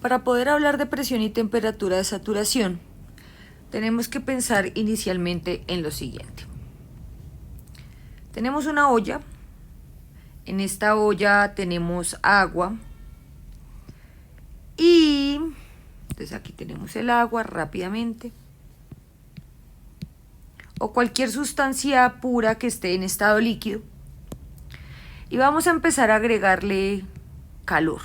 Para poder hablar de presión y temperatura de saturación, tenemos que pensar inicialmente en lo siguiente. Tenemos una olla, en esta olla tenemos agua y entonces aquí tenemos el agua rápidamente, o cualquier sustancia pura que esté en estado líquido, y vamos a empezar a agregarle calor.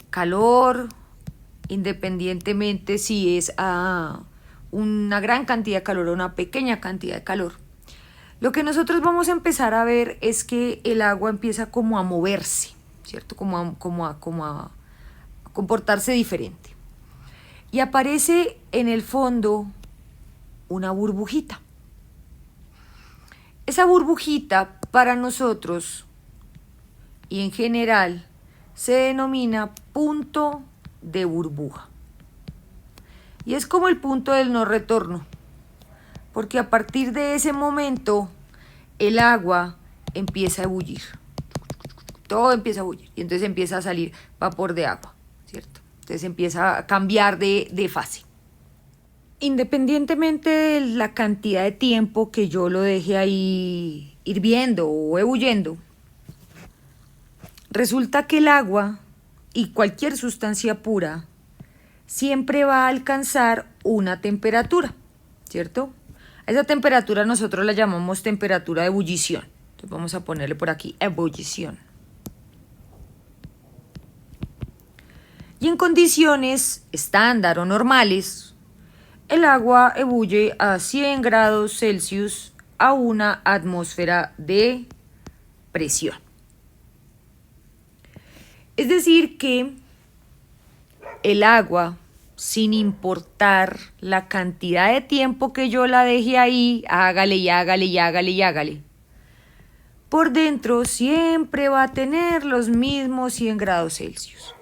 Calor, independientemente si es a una gran cantidad de calor o una pequeña cantidad de calor. Lo que nosotros vamos a empezar a ver es que el agua empieza como a moverse, ¿cierto? Como a comportarse diferente. Y aparece en el fondo una burbujita. Esa burbujita para nosotros y en general se denomina punto de burbuja. Y es como el punto del no retorno, porque a partir de ese momento el agua empieza a ebullir. Todo empieza a ebullir y entonces empieza a salir vapor de agua, ¿cierto? Entonces empieza a cambiar de fase. Independientemente de la cantidad de tiempo que yo lo deje ahí hirviendo o ebulliendo, resulta que el agua y cualquier sustancia pura siempre va a alcanzar una temperatura, ¿cierto? A esa temperatura nosotros la llamamos temperatura de ebullición. Entonces vamos a ponerle por aquí ebullición. Y en condiciones estándar o normales, el agua ebulle a 100 grados Celsius a una atmósfera de presión. Es decir que el agua, sin importar la cantidad de tiempo que yo la deje ahí, hágale y hágale y hágale y hágale, por dentro siempre va a tener los mismos 100 grados Celsius.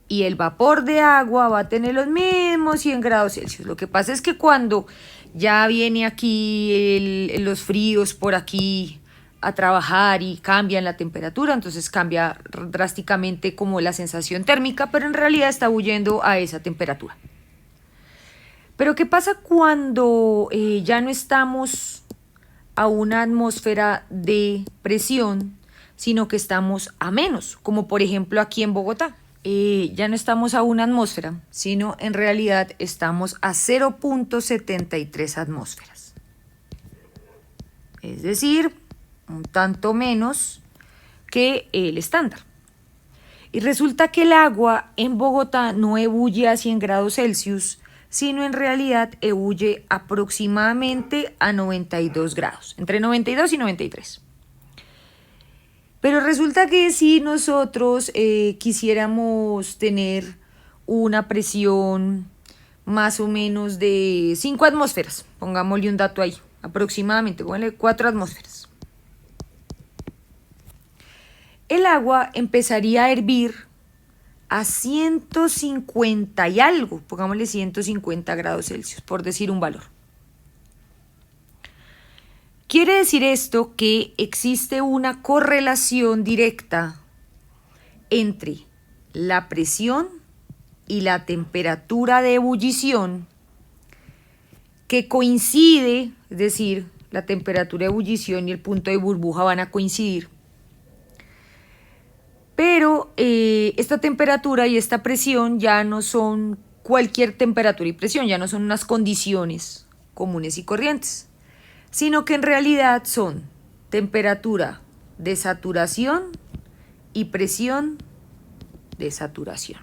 Y el vapor de agua va a tener los mismos 100 grados Celsius. Lo que pasa es que cuando ya viene aquí los fríos por aquí a trabajar y cambian la temperatura, entonces cambia drásticamente como la sensación térmica, pero en realidad está huyendo a esa temperatura. Pero ¿qué pasa cuando ya no estamos a una atmósfera de presión, sino que estamos a menos, como por ejemplo aquí en Bogotá? Ya no estamos a una atmósfera, sino en realidad estamos a 0.73 atmósferas. Es decir, un tanto menos que el estándar. Y resulta que el agua en Bogotá no ebulle a 100 grados Celsius, sino en realidad ebulle aproximadamente a 92 grados, entre 92 y 93. Pero resulta que si nosotros quisiéramos tener una presión más o menos de 5 atmósferas, pongámosle un dato ahí, aproximadamente, póngale 4 atmósferas. El agua empezaría a hervir a 150 y algo, pongámosle 150 grados Celsius, por decir un valor. Quiere decir esto que existe una correlación directa entre la presión y la temperatura de ebullición que coincide, es decir, la temperatura de ebullición y el punto de burbuja van a coincidir. Pero esta temperatura y esta presión ya no son cualquier temperatura y presión, ya no son unas condiciones comunes y corrientes, sino que en realidad son temperatura de saturación y presión de saturación.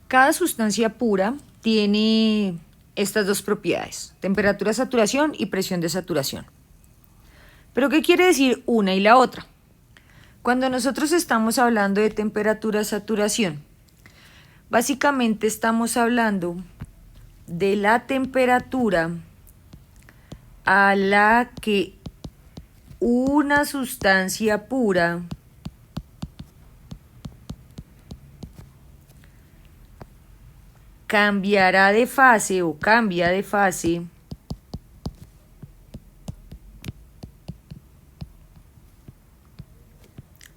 Cada sustancia pura tiene estas dos propiedades, temperatura de saturación y presión de saturación. ¿Pero qué quiere decir una y la otra? Cuando nosotros estamos hablando de temperatura de saturación, básicamente estamos hablando de la temperatura a la que una sustancia pura cambiará de fase o cambia de fase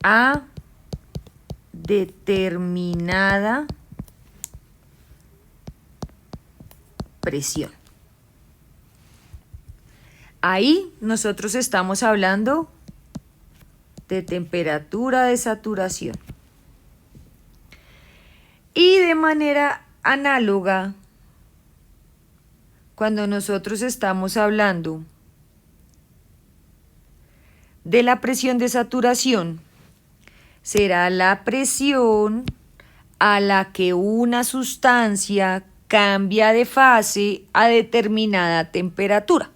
a determinada presión. Ahí nosotros estamos hablando de temperatura de saturación. Y de manera análoga, cuando nosotros estamos hablando de la presión de saturación, será la presión a la que una sustancia cambia de fase a determinada temperatura.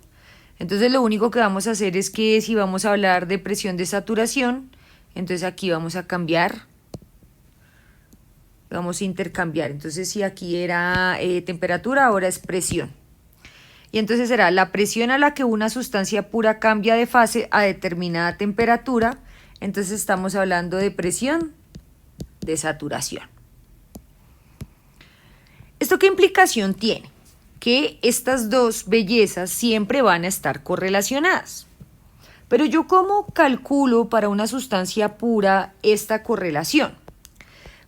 Entonces lo único que vamos a hacer es que si vamos a hablar de presión de saturación, entonces aquí vamos a cambiar, vamos a intercambiar. Entonces si aquí era temperatura, ahora es presión. Y entonces será la presión a la que una sustancia pura cambia de fase a determinada temperatura. Entonces estamos hablando de presión de saturación. ¿Esto qué implicación tiene? Que estas dos bellezas siempre van a estar correlacionadas. Pero yo ¿cómo calculo para una sustancia pura esta correlación?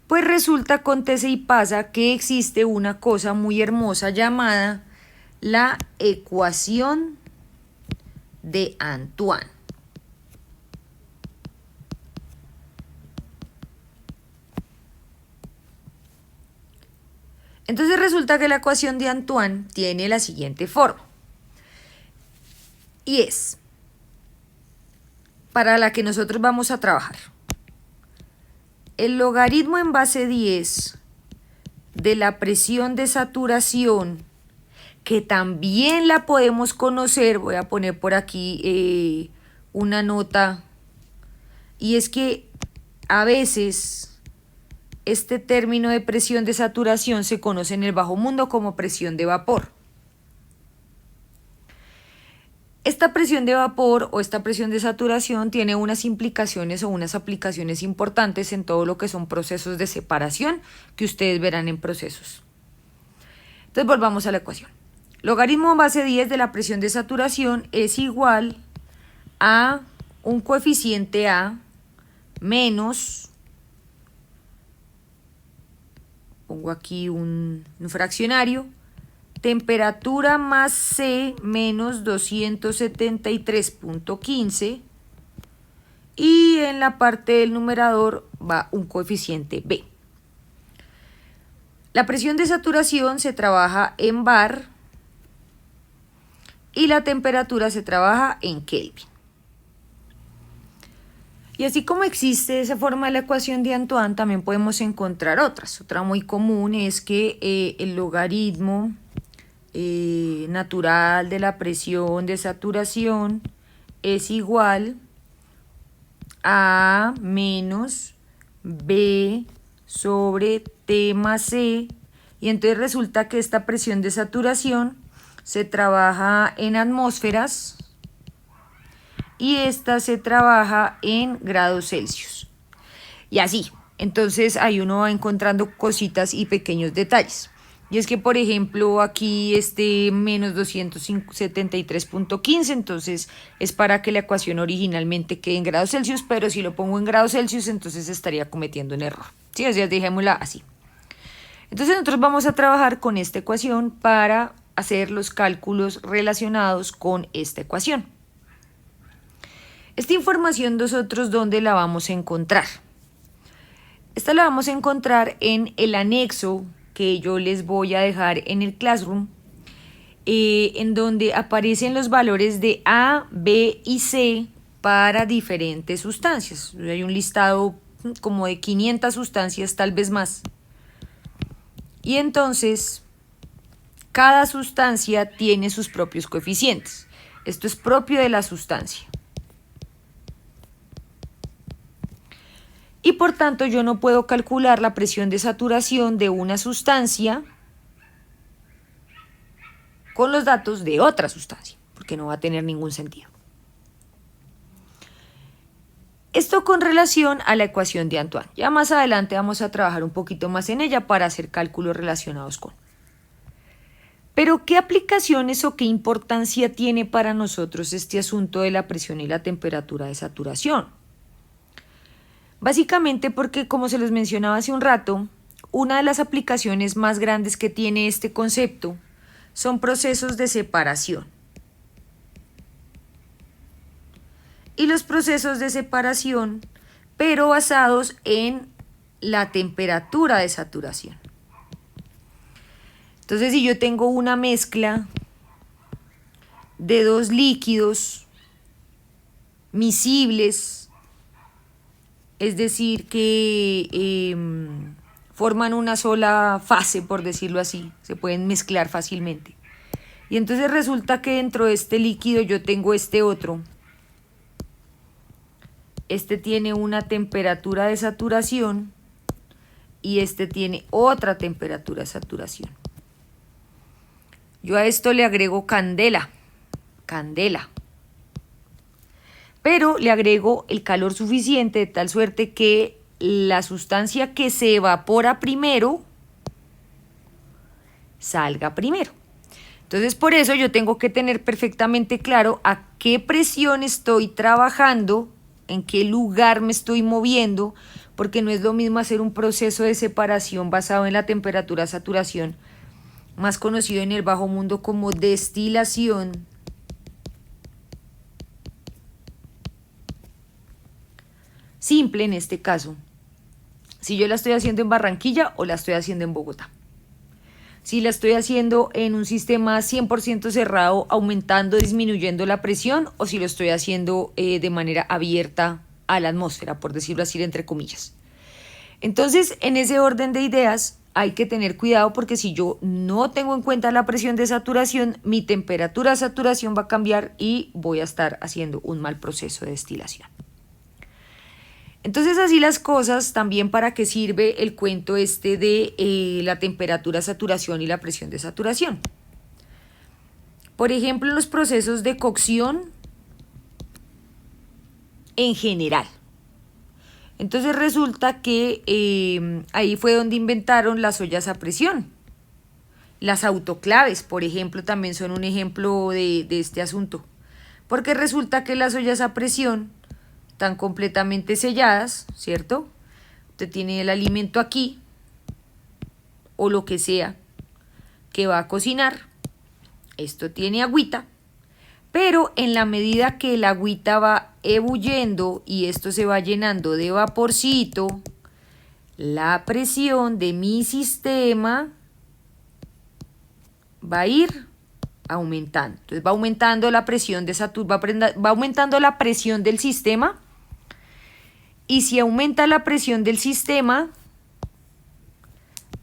Pues resulta, acontece y pasa que existe una cosa muy hermosa llamada la ecuación de Antoine. Entonces resulta que la ecuación de Antoine tiene la siguiente forma. Y es para la que nosotros vamos a trabajar. El logaritmo en base 10 de la presión de saturación, que también la podemos conocer, voy a poner por aquí una nota, y es que a veces este término de presión de saturación se conoce en el bajo mundo como presión de vapor. Esta presión de vapor o esta presión de saturación tiene unas implicaciones o unas aplicaciones importantes en todo lo que son procesos de separación que ustedes verán en procesos. Entonces volvamos a la ecuación. Logaritmo en base 10 de la presión de saturación es igual a un coeficiente A menos, pongo aquí un fraccionario, temperatura más C menos 273.15 y en la parte del numerador va un coeficiente B. La presión de saturación se trabaja en bar y la temperatura se trabaja en Kelvin. Y así como existe esa forma de la ecuación de Antoine, también podemos encontrar otras. Otra muy común es que el logaritmo natural de la presión de saturación es igual a menos B sobre T más C. Y entonces resulta que esta presión de saturación se trabaja en atmósferas y esta se trabaja en grados Celsius. Y así, entonces ahí uno va encontrando cositas y pequeños detalles. Y es que, por ejemplo, aquí menos 273.15, entonces es para que la ecuación originalmente quede en grados Celsius, pero si lo pongo en grados Celsius, entonces estaría cometiendo un error. Sí, o sea, dejémosla así. Entonces nosotros vamos a trabajar con esta ecuación para hacer los cálculos relacionados con esta ecuación. Esta información nosotros, ¿dónde la vamos a encontrar? Esta la vamos a encontrar en el anexo que yo les voy a dejar en el Classroom, en donde aparecen los valores de A, B y C para diferentes sustancias. Hay un listado como de 500 sustancias, tal vez más. Y entonces, cada sustancia tiene sus propios coeficientes. Esto es propio de la sustancia. Y por tanto yo no puedo calcular la presión de saturación de una sustancia con los datos de otra sustancia, porque no va a tener ningún sentido. Esto con relación a la ecuación de Antoine. Ya más adelante vamos a trabajar un poquito más en ella para hacer cálculos relacionados con. Pero ¿qué aplicaciones o qué importancia tiene para nosotros este asunto de la presión y la temperatura de saturación? Básicamente porque, como se los mencionaba hace un rato, una de las aplicaciones más grandes que tiene este concepto son procesos de separación. Y los procesos de separación, pero basados en la temperatura de saturación. Entonces, si yo tengo una mezcla de dos líquidos miscibles, es decir, que forman una sola fase, por decirlo así, se pueden mezclar fácilmente. Y entonces resulta que dentro de este líquido yo tengo este otro. Este tiene una temperatura de saturación y este tiene otra temperatura de saturación. Yo a esto le agrego candela, pero le agrego el calor suficiente de tal suerte que la sustancia que se evapora primero salga primero. Entonces, por eso yo tengo que tener perfectamente claro a qué presión estoy trabajando, en qué lugar me estoy moviendo, porque no es lo mismo hacer un proceso de separación basado en la temperatura de saturación, más conocido en el bajo mundo como destilación, simple en este caso, si yo la estoy haciendo en Barranquilla o la estoy haciendo en Bogotá. Si la estoy haciendo en un sistema 100% cerrado, aumentando, disminuyendo la presión, o si lo estoy haciendo de manera abierta a la atmósfera, por decirlo así, entre comillas. Entonces, en ese orden de ideas, hay que tener cuidado porque si yo no tengo en cuenta la presión de saturación, mi temperatura de saturación va a cambiar y voy a estar haciendo un mal proceso de destilación. Entonces, así las cosas, también para qué sirve el cuento este de la temperatura de saturación y la presión de saturación. Por ejemplo, en los procesos de cocción en general. Entonces resulta que ahí fue donde inventaron las ollas a presión. Las autoclaves, por ejemplo, también son un ejemplo de este asunto. Porque resulta que las ollas a presión están completamente selladas, ¿cierto? Usted tiene el alimento aquí, o lo que sea, que va a cocinar. Esto tiene agüita, pero en la medida que el agüita va ebulliendo y esto se va llenando de vaporcito, la presión de mi sistema va a ir aumentando. Entonces va aumentando la presión de va aumentando la presión del sistema. Y si aumenta la presión del sistema,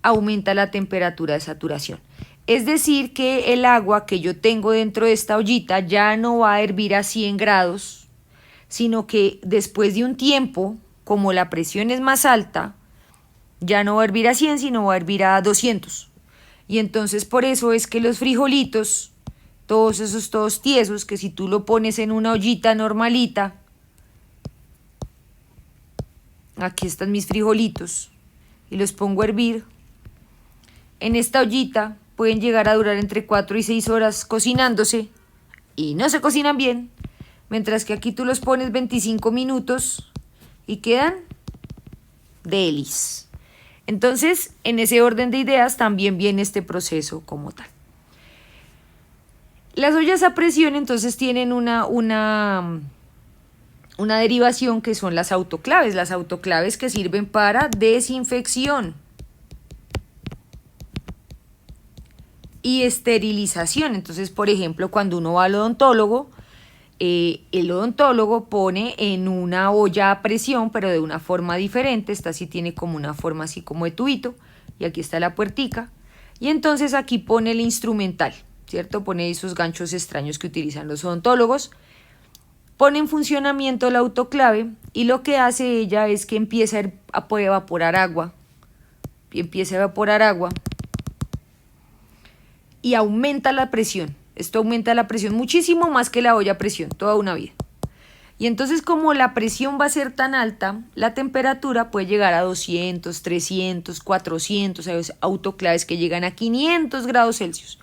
aumenta la temperatura de saturación. Es decir, que el agua que yo tengo dentro de esta ollita ya no va a hervir a 100 grados, sino que después de un tiempo, como la presión es más alta, ya no va a hervir a 100, sino va a hervir a 200. Y entonces por eso es que los frijolitos, todos esos todos tiesos, que si tú lo pones en una ollita normalita, aquí están mis frijolitos, y los pongo a hervir, en esta ollita pueden llegar a durar entre 4 y 6 horas cocinándose, y no se cocinan bien, mientras que aquí tú los pones 25 minutos y quedan delis. Entonces, en ese orden de ideas también viene este proceso como tal. Las ollas a presión entonces tienen una derivación que son las autoclaves que sirven para desinfección y esterilización. Entonces, por ejemplo, cuando uno va al odontólogo, el odontólogo pone en una olla a presión, pero de una forma diferente. Esta sí tiene como una forma así como de tubito, y aquí está la puertica. Y entonces aquí pone el instrumental, ¿cierto? Pone esos ganchos extraños que utilizan los odontólogos. Pone en funcionamiento la autoclave y lo que hace ella es que empieza a poder evaporar agua. Y empieza a evaporar agua y aumenta la presión. Esto aumenta la presión muchísimo más que la olla a presión, toda una vida. Y entonces, como la presión va a ser tan alta, la temperatura puede llegar a 200, 300, 400, hay autoclaves que llegan a 500 grados Celsius.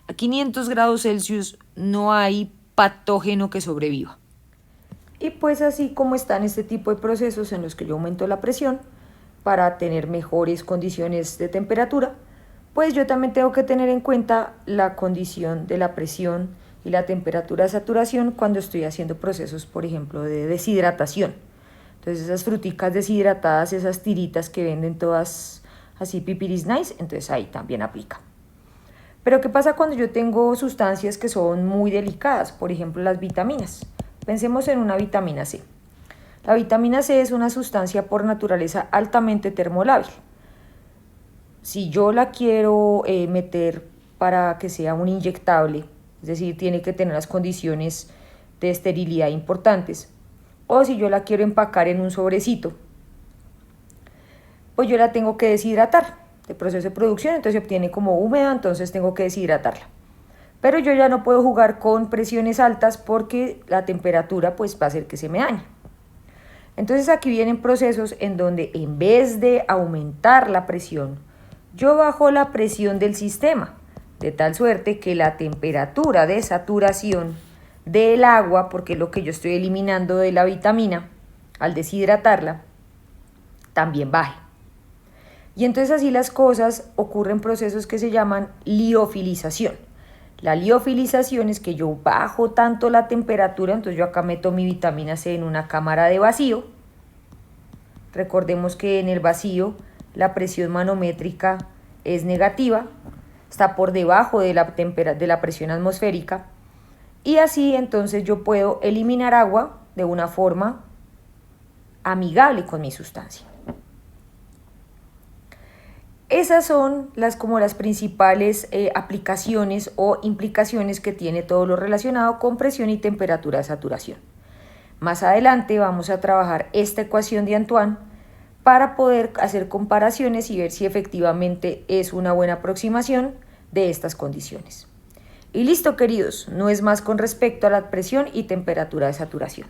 A 500 grados Celsius no hay patógeno que sobreviva. Y pues así como están este tipo de procesos en los que yo aumento la presión para tener mejores condiciones de temperatura, pues yo también tengo que tener en cuenta la condición de la presión y la temperatura de saturación cuando estoy haciendo procesos, por ejemplo, de deshidratación. Entonces esas fruticas deshidratadas, esas tiritas que venden todas así pipiris nice, entonces ahí también aplica. Pero ¿qué pasa cuando yo tengo sustancias que son muy delicadas? Por ejemplo, las vitaminas. Pensemos en una vitamina C. La vitamina C es una sustancia por naturaleza altamente termolábil. Si yo la quiero meter para que sea un inyectable, es decir, tiene que tener las condiciones de esterilidad importantes, o si yo la quiero empacar en un sobrecito, pues yo la tengo que deshidratar. El proceso de producción entonces se obtiene como húmeda, entonces tengo que deshidratarla. Pero yo ya no puedo jugar con presiones altas porque la temperatura pues va a hacer que se me dañe. Entonces aquí vienen procesos en donde en vez de aumentar la presión, yo bajo la presión del sistema, de tal suerte que la temperatura de saturación del agua, porque es lo que yo estoy eliminando de la vitamina al deshidratarla, también baje. Y entonces así las cosas, ocurren procesos que se llaman liofilización. La liofilización es que yo bajo tanto la temperatura, entonces yo acá meto mi vitamina C en una cámara de vacío. Recordemos que en el vacío la presión manométrica es negativa, está por debajo de la presión atmosférica, y así entonces yo puedo eliminar agua de una forma amigable con mi sustancia. Esas son como las principales aplicaciones o implicaciones que tiene todo lo relacionado con presión y temperatura de saturación. Más adelante vamos a trabajar esta ecuación de Antoine para poder hacer comparaciones y ver si efectivamente es una buena aproximación de estas condiciones. Y listo, queridos, no es más con respecto a la presión y temperatura de saturación.